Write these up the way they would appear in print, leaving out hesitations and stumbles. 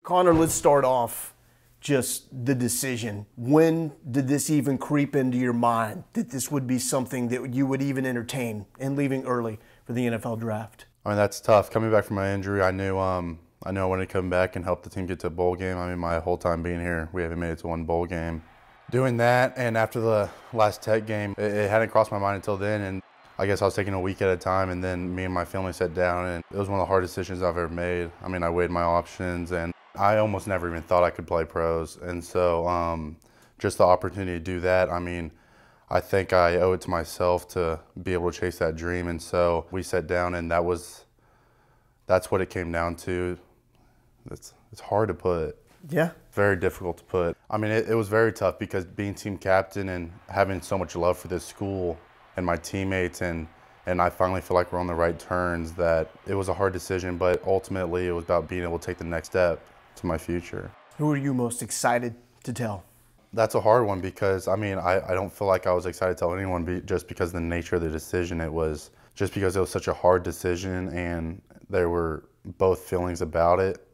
Connor, let's start off just the decision. When did this even creep into your mind that this would be something that you would even entertain in leaving early for the NFL draft? I mean, that's tough. Coming back from my injury, I knew I wanted to come back and help the team get to a bowl game. I mean, my whole time being here, we haven't made it to one bowl game. Doing that, and after the last Tech game, it hadn't crossed my mind until then, and I guess I was taking a week at a time, and then me and my family sat down, and it was one of the hardest decisions I've ever made. I mean, I weighed my options, and I almost never even thought I could play pros, and so just the opportunity to do that, I mean, I think I owe it to myself to be able to chase that dream, and so we sat down, and that's what it came down to. It's hard to put. Yeah. Very difficult to put. I mean, it was very tough because being team captain and having so much love for this school and my teammates, and I finally feel like we're on the right turns, that it was a hard decision, but ultimately it was about being able to take the next step to my future. Who are you most excited to tell? That's a hard one because, I mean, I don't feel like I was excited to tell anyone just because of the nature of the decision. It was just because it was such a hard decision and there were both feelings about it.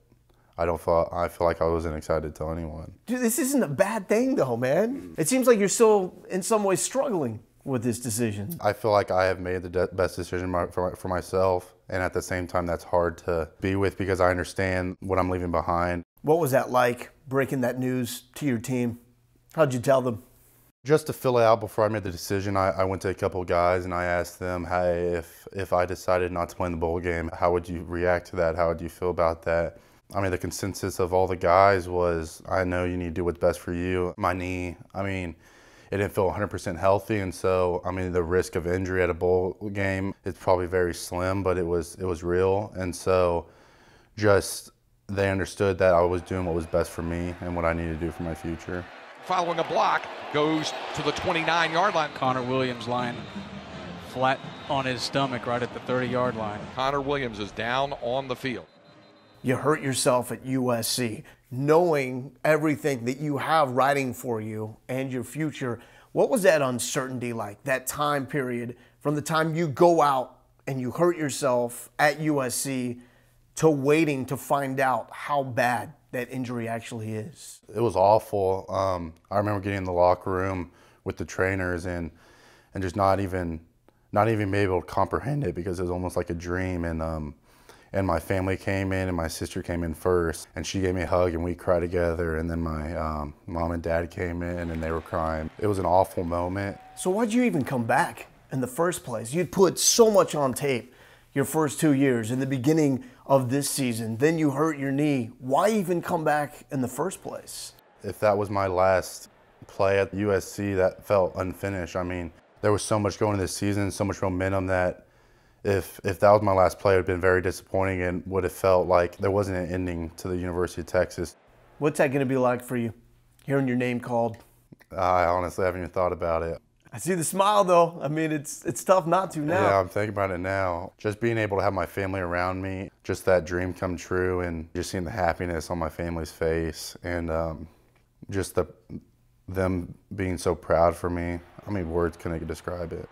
I feel like I wasn't excited to tell anyone. Dude, this isn't a bad thing though, man. It seems like you're still in some ways struggling with this decision. I feel like I have made the best decision for myself, and at the same time that's hard to be with because I understand what I'm leaving behind. What was that like, breaking that news to your team? How'd you tell them? Just to fill it out before I made the decision, I went to a couple of guys and I asked them, hey, if I decided not to play in the bowl game, how would you react to that? How would you feel about that? I mean, the consensus of all the guys was, I know you need to do what's best for you. My knee, I mean, it didn't feel 100% healthy, and so, I mean, the risk of injury at a bowl game is probably very slim, but it was real, and so just they understood that I was doing what was best for me and what I needed to do for my future. Following a block, goes to the 29-yard line. Connor Williams lying flat on his stomach right at the 30-yard line. Connor Williams is down on the field. You hurt yourself at USC, knowing everything that you have riding for you and your future. What was that uncertainty like, that time period from the time you go out and you hurt yourself at USC to waiting to find out how bad that injury actually is? It was awful. I remember getting in the locker room with the trainers and just not even being able to comprehend it because it was almost like a dream. And my family came in, and my sister came in first, and she gave me a hug, and we cried together. And then my mom and dad came in, and they were crying. It was an awful moment. So why'd you even come back in the first place? You'd put so much on tape your first 2 years, in the beginning of this season. Then you hurt your knee. Why even come back in the first place? If that was my last play at USC, that felt unfinished. I mean, there was so much going into this season, so much momentum that if that was my last play, it would have been very disappointing and would have felt like there wasn't an ending to the University of Texas. What's that going to be like for you, hearing your name called? I honestly haven't even thought about it. I see the smile, though. I mean, it's tough not to now. Yeah, I'm thinking about it now. Just being able to have my family around me, just that dream come true, and just seeing the happiness on my family's face, and just them being so proud for me. I mean, words couldn't describe it.